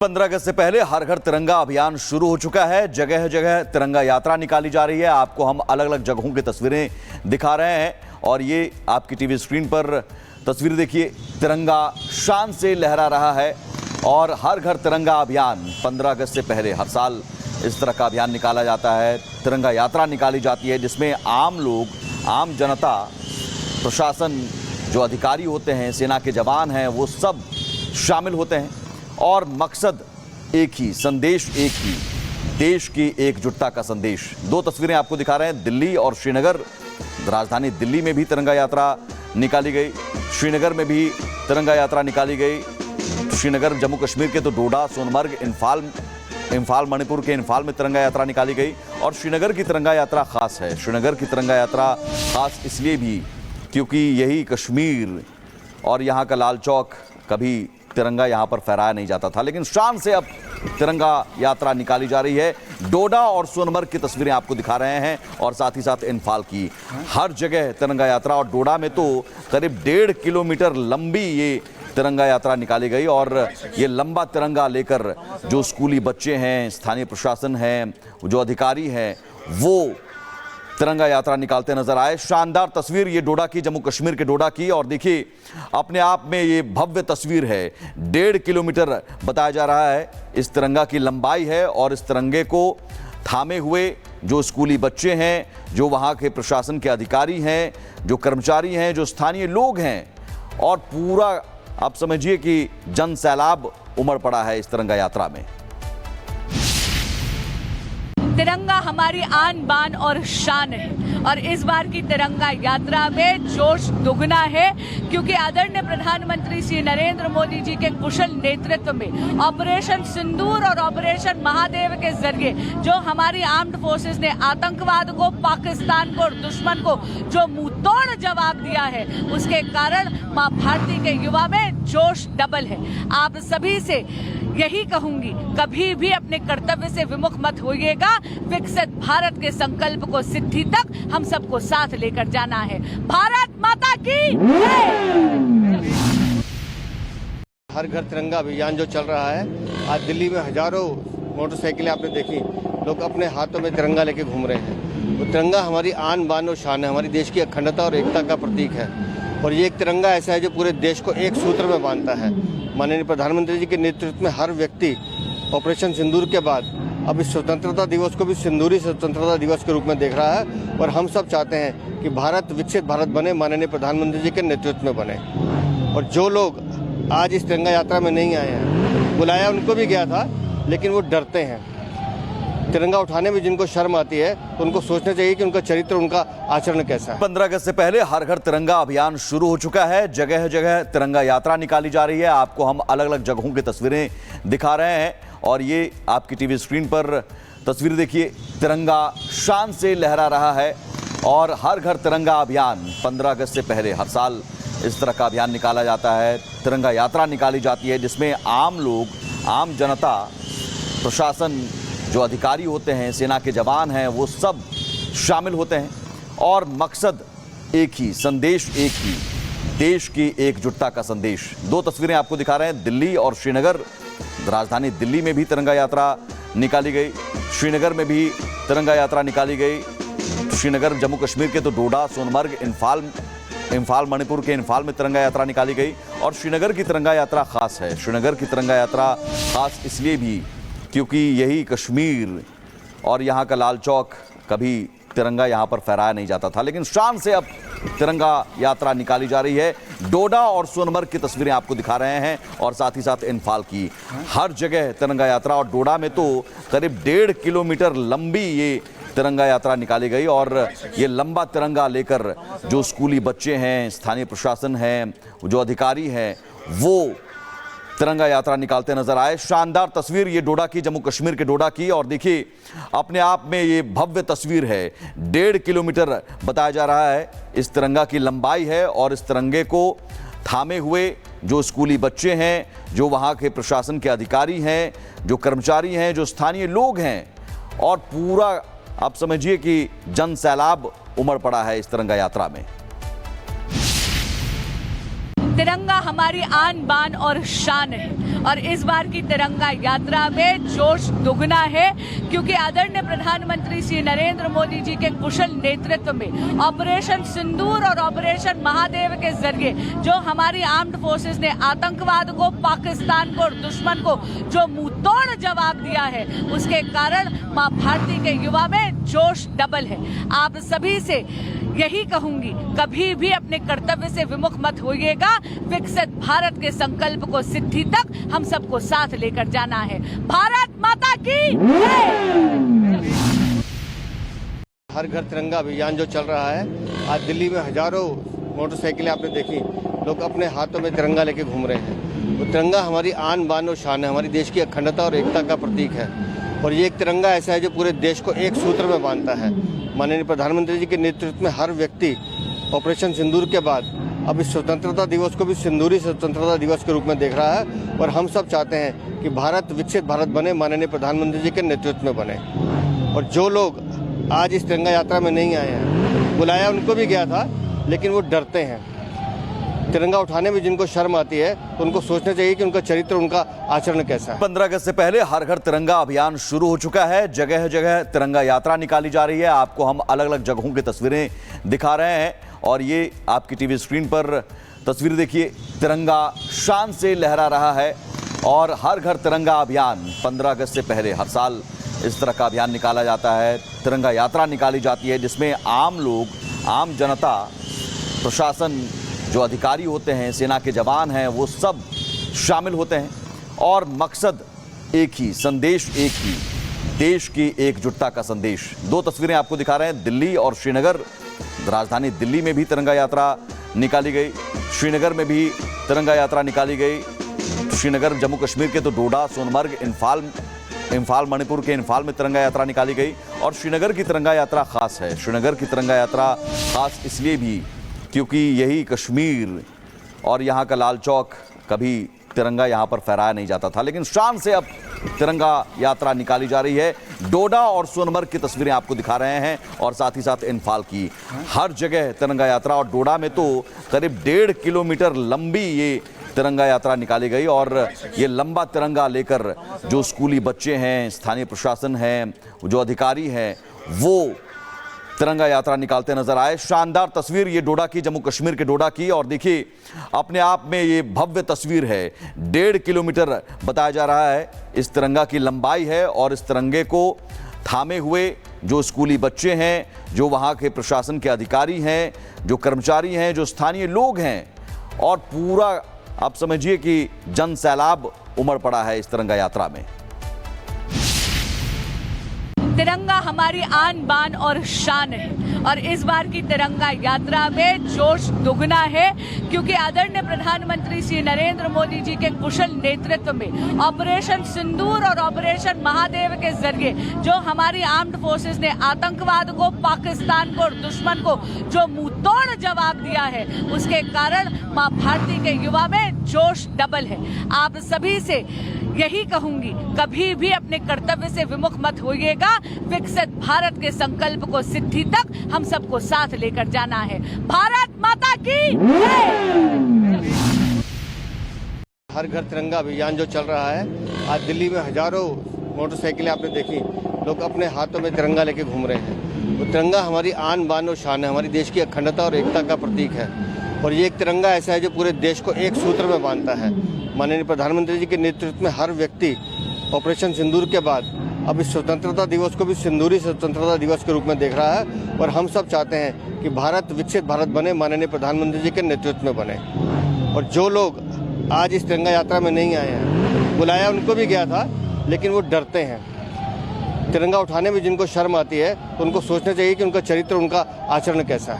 15 अगस्त से पहले हर घर तिरंगा अभियान शुरू हो चुका है। जगह जगह तिरंगा यात्रा निकाली जा रही है। आपको हम अलग अलग जगहों की तस्वीरें दिखा रहे हैं और ये आपकी टीवी स्क्रीन पर तस्वीर देखिए। तिरंगा शान से लहरा रहा है और हर घर तिरंगा अभियान 15 अगस्त से पहले हर साल इस तरह का अभियान निकाला जाता है। तिरंगा यात्रा निकाली जाती है जिसमें आम लोग, आम जनता, प्रशासन, जो अधिकारी होते हैं, सेना के जवान हैं, वो सब शामिल होते हैं और मकसद एक ही, संदेश एक ही, देश की एकजुटता का संदेश। दो तस्वीरें आपको दिखा रहे हैं। दिल्ली और श्रीनगर, राजधानी दिल्ली में भी तिरंगा यात्रा निकाली गई, श्रीनगर में भी तिरंगा यात्रा निकाली गई। श्रीनगर जम्मू कश्मीर के तो डोडा, सोनमर्ग, इम्फाल मणिपुर के इम्फाल में तिरंगा यात्रा निकाली गई। और श्रीनगर की तिरंगा यात्रा खास है। श्रीनगर की तिरंगा यात्रा खास इसलिए भी क्योंकि यही कश्मीर और यहाँ का लाल चौक, कभी तिरंगा यहाँ पर फहराया नहीं जाता था, लेकिन शान से अब तिरंगा यात्रा निकाली जा रही है। डोडा और सोनमर्ग की तस्वीरें आपको दिखा रहे हैं और साथ ही साथ इम्फाल की। हर जगह तिरंगा यात्रा और डोडा में तो करीब 1.5 किलोमीटर लंबी ये तिरंगा यात्रा निकाली गई। और ये लंबा तिरंगा लेकर जो स्कूली बच्चे हैं, स्थानीय प्रशासन है, जो अधिकारी हैं, वो तिरंगा यात्रा निकालते नजर आए। शानदार तस्वीर ये डोडा की, जम्मू कश्मीर के डोडा की। और देखिए, अपने आप में ये भव्य तस्वीर है। 1.5 किलोमीटर बताया जा रहा है इस तिरंगा की लंबाई है और इस तिरंगे को थामे हुए जो स्कूली बच्चे हैं, जो वहाँ के प्रशासन के अधिकारी हैं, जो कर्मचारी हैं, जो स्थानीय लोग हैं, और पूरा आप समझिए कि जन सैलाब उमड़ पड़ा है इस तिरंगा यात्रा में। तिरंगा हमारी आन बान और शान है और इस बार की तिरंगा यात्रा में जोश दुगना है क्योंकि आदरणीय प्रधानमंत्री श्री नरेंद्र मोदी जी के कुशल नेतृत्व में ऑपरेशन सिंदूर और ऑपरेशन महादेव के जरिए जो हमारी आर्म्ड फोर्सेस ने आतंकवाद को, पाकिस्तान को और दुश्मन को जो मुंहतोड़ जवाब दिया है, उसके कारण मां भारती के युवा में जोश डबल है। आप सभी से यही कहूंगी, कभी भी अपने कर्तव्य से विमुख मत होइएगा। विकसित भारत के संकल्प को सिद्धि तक हम सबको साथ लेकर जाना है। भारत माता की जय। हर घर तिरंगा अभियान जो चल रहा है, आज दिल्ली में हजारों मोटरसाइकिलें आपने देखी, लोग अपने हाथों में तिरंगा लेके घूम रहे हैं। वो तिरंगा हमारी आन बान और शान है, हमारी देश की अखंडता और एकता का प्रतीक है। और ये एक तिरंगा ऐसा है जो पूरे देश को एक सूत्र में बांधता है। माननीय प्रधानमंत्री जी के नेतृत्व में हर व्यक्ति ऑपरेशन सिंदूर के बाद अब इस स्वतंत्रता दिवस को भी सिंदूरी स्वतंत्रता दिवस के रूप में देख रहा है। और हम सब चाहते हैं कि भारत विकसित भारत बने, माननीय प्रधानमंत्री जी के नेतृत्व में बने। और जो लोग आज इस तिरंगा यात्रा में नहीं आए हैं, बुलाया उनको भी गया था, लेकिन वो डरते हैं। तिरंगा उठाने में जिनको शर्म आती है तो उनको सोचना चाहिए कि उनका चरित्र, उनका आचरण कैसा है। 15 अगस्त से पहले हर घर तिरंगा अभियान शुरू हो चुका है। जगह जगह तिरंगा यात्रा निकाली जा रही है। आपको हम अलग अलग जगहों की तस्वीरें दिखा रहे हैं और ये आपकी टीवी स्क्रीन पर तस्वीर देखिए। तिरंगा शान से लहरा रहा है और हर घर तिरंगा अभियान 15 अगस्त से पहले हर साल इस तरह का अभियान निकाला जाता है। तिरंगा यात्रा निकाली जाती है जिसमें आम लोग, आम जनता, प्रशासन, जो अधिकारी होते हैं, सेना के जवान हैं, वो सब शामिल होते हैं और मकसद एक ही, संदेश एक ही, देश की एकजुटता का संदेश। दो तस्वीरें आपको दिखा रहे हैं। दिल्ली और श्रीनगर, राजधानी दिल्ली में भी तिरंगा यात्रा निकाली गई, श्रीनगर में भी तिरंगा यात्रा निकाली गई। श्रीनगर जम्मू कश्मीर के तो डोडा, सोनमर्ग, इम्फाल मणिपुर के इम्फाल में तिरंगा यात्रा निकाली गई। और श्रीनगर की तिरंगा यात्रा खास है। श्रीनगर की तिरंगा यात्रा खास इसलिए भी क्योंकि यही कश्मीर और यहाँ का लाल चौक, कभी तिरंगा यहाँ पर फहराया नहीं जाता था, लेकिन शान से अब तिरंगा यात्रा निकाली जा रही है। डोडा और सोनमर्ग की तस्वीरें आपको दिखा रहे हैं और साथ ही साथ इम्फाल की। हर जगह तिरंगा यात्रा और डोडा में तो करीब 1.5 किलोमीटर लंबी ये तिरंगा यात्रा निकाली गई। और ये लंबा तिरंगा लेकर जो स्कूली बच्चे हैं, स्थानीय प्रशासन है, जो अधिकारी हैं, वो तिरंगा यात्रा निकालते नजर आए। शानदार तस्वीर ये डोडा की, जम्मू कश्मीर के डोडा की। और देखिए, अपने आप में ये भव्य तस्वीर है। 1.5 किलोमीटर बताया जा रहा है इस तिरंगा की लंबाई है और इस तिरंगे को थामे हुए जो स्कूली बच्चे हैं, जो वहाँ के प्रशासन के अधिकारी हैं, जो कर्मचारी हैं, जो स्थानीय लोग हैं, और पूरा आप समझिए कि जन सैलाब उमड़ पड़ा है इस तिरंगा यात्रा में। तिरंगा हमारी आन बान और शान है और इस बार की तिरंगा यात्रा में जोश दुगना है क्योंकि आदरणीय प्रधानमंत्री श्री नरेंद्र मोदी जी के कुशल नेतृत्व में ऑपरेशन सिंदूर और ऑपरेशन महादेव के जरिए जो हमारी आर्म्ड फोर्सेस ने आतंकवाद को, पाकिस्तान को और दुश्मन को जो मुंहतोड़ जवाब दिया है, उसके कारण मां भारती के युवा में जोश डबल है। आप सभी से यही कहूंगी, कभी भी अपने कर्तव्य से विमुख मत होइएगा। विकसित भारत के संकल्प को सिद्धि तक हम सबको साथ लेकर जाना है। भारत माता की जय। हर घर तिरंगा अभियान जो चल रहा है, आज दिल्ली में हजारों मोटरसाइकिलें आपने देखी, लोग अपने हाथों में तिरंगा लेके घूम रहे हैं। वो तिरंगा हमारी आन बान और शान है, हमारी देश की अखंडता और एकता का प्रतीक है। और ये एक तिरंगा ऐसा है जो पूरे देश को एक सूत्र में बांधता है। माननीय प्रधानमंत्री जी के नेतृत्व में हर व्यक्ति ऑपरेशन सिंदूर के बाद अब इस स्वतंत्रता दिवस को भी सिंदूरी स्वतंत्रता दिवस के रूप में देख रहा है। और हम सब चाहते हैं कि भारत विकसित भारत बने, माननीय प्रधानमंत्री जी के नेतृत्व में बने। और जो लोग आज इस तिरंगा यात्रा में नहीं आए हैं, बुलाया उनको भी गया था, लेकिन वो डरते हैं। तिरंगा उठाने में जिनको शर्म आती है, तो उनको सोचना चाहिए कि उनका चरित्र, उनका आचरण कैसा है। 15 अगस्त से पहले हर घर तिरंगा अभियान शुरू हो चुका है। जगह जगह तिरंगा यात्रा निकाली जा रही है। आपको हम अलग अलग जगहों की तस्वीरें दिखा रहे हैं और ये आपकी टीवी स्क्रीन पर तस्वीर देखिए। तिरंगा शान से लहरा रहा है और हर घर तिरंगा अभियान 15 अगस्त से पहले हर साल इस तरह का अभियान निकाला जाता है। तिरंगा यात्रा निकाली जाती है जिसमें आम लोग, आम जनता, प्रशासन, जो अधिकारी होते हैं, सेना के जवान हैं, वो सब शामिल होते हैं और मकसद एक ही, संदेश एक ही, देश की एकजुटता का संदेश। दो तस्वीरें आपको दिखा रहे हैं, दिल्ली और श्रीनगर। राजधानी दिल्ली में भी तिरंगा यात्रा निकाली गई, श्रीनगर में भी तिरंगा यात्रा निकाली गई। श्रीनगर जम्मू कश्मीर के तो डोडा, सोनमर्ग, इम्फाल मणिपुर के इम्फाल में तिरंगा यात्रा निकाली गई। और श्रीनगर की तिरंगा यात्रा खास है। श्रीनगर की तिरंगा यात्रा खास इसलिए भी क्योंकि यही कश्मीर और यहाँ का लाल चौक, कभी तिरंगा यहाँ पर फहराया नहीं जाता था, लेकिन शान से अब तिरंगा यात्रा निकाली जा रही है। डोडा और सोनमर्ग की तस्वीरें आपको दिखा रहे हैं और साथ ही साथ इम्फाल की। हर जगह तिरंगा यात्रा और डोडा में तो करीब 1.5 किलोमीटर लंबी ये तिरंगा यात्रा निकाली गई। और ये लंबा तिरंगा लेकर जो स्कूली बच्चे हैं, स्थानीय प्रशासन है, जो अधिकारी हैं, वो तिरंगा यात्रा निकालते नजर आए। शानदार तस्वीर ये डोडा की, जम्मू कश्मीर के डोडा की। और देखिए, अपने आप में ये भव्य तस्वीर है। 1.5 किलोमीटर बताया जा रहा है इस तिरंगा की लंबाई है। और इस तिरंगे को थामे हुए जो स्कूली बच्चे हैं, जो वहाँ के प्रशासन के अधिकारी हैं, जो कर्मचारी हैं, जो स्थानीय लोग हैं, और पूरा आप समझिए कि जन सैलाब उमड़ पड़ा है इस तिरंगा यात्रा में। तिरंगा हमारी आन बान और शान है और इस बार की तिरंगा यात्रा में जोश दुगना है क्योंकि आदरणीय प्रधानमंत्री श्री नरेंद्र मोदी जी के कुशल नेतृत्व में ऑपरेशन सिंदूर और ऑपरेशन महादेव के जरिए जो हमारी आर्म्ड फोर्सेस ने आतंकवाद को, पाकिस्तान को और दुश्मन को जो मुंहतोड़ जवाब दिया है, उसके कारण मां भारती के युवा में जोश डबल है। आप सभी से यही कहूंगी, कभी भी अपने कर्तव्य से विमुख मत होइएगा। विकसित भारत के संकल्प को सिद्धि तक हम सबको साथ लेकर जाना है। भारत माता की जय। हर घर तिरंगा अभियान जो चल रहा है, आज दिल्ली में हजारों मोटरसाइकिलें आपने देखी, लोग अपने हाथों में तिरंगा लेके घूम रहे हैं। वो तिरंगा हमारी आन बान और शान है, हमारी देश की अखंडता और एकता का प्रतीक है। और ये एक तिरंगा ऐसा है जो पूरे देश को एक सूत्र में बांधता है। माननीय प्रधानमंत्री जी के नेतृत्व में हर व्यक्ति ऑपरेशन सिंदूर के बाद अब इस स्वतंत्रता दिवस को भी सिंदूरी स्वतंत्रता दिवस के रूप में देख रहा है। और हम सब चाहते हैं कि भारत विकसित भारत बने, माननीय प्रधानमंत्री जी के नेतृत्व में बने। और जो लोग आज इस तिरंगा यात्रा में नहीं आए हैं, बुलाया उनको भी गया था, लेकिन वो डरते हैं। तिरंगा उठाने में जिनको शर्म आती है, तो उनको सोचना चाहिए कि उनका चरित्र, उनका आचरण कैसा है।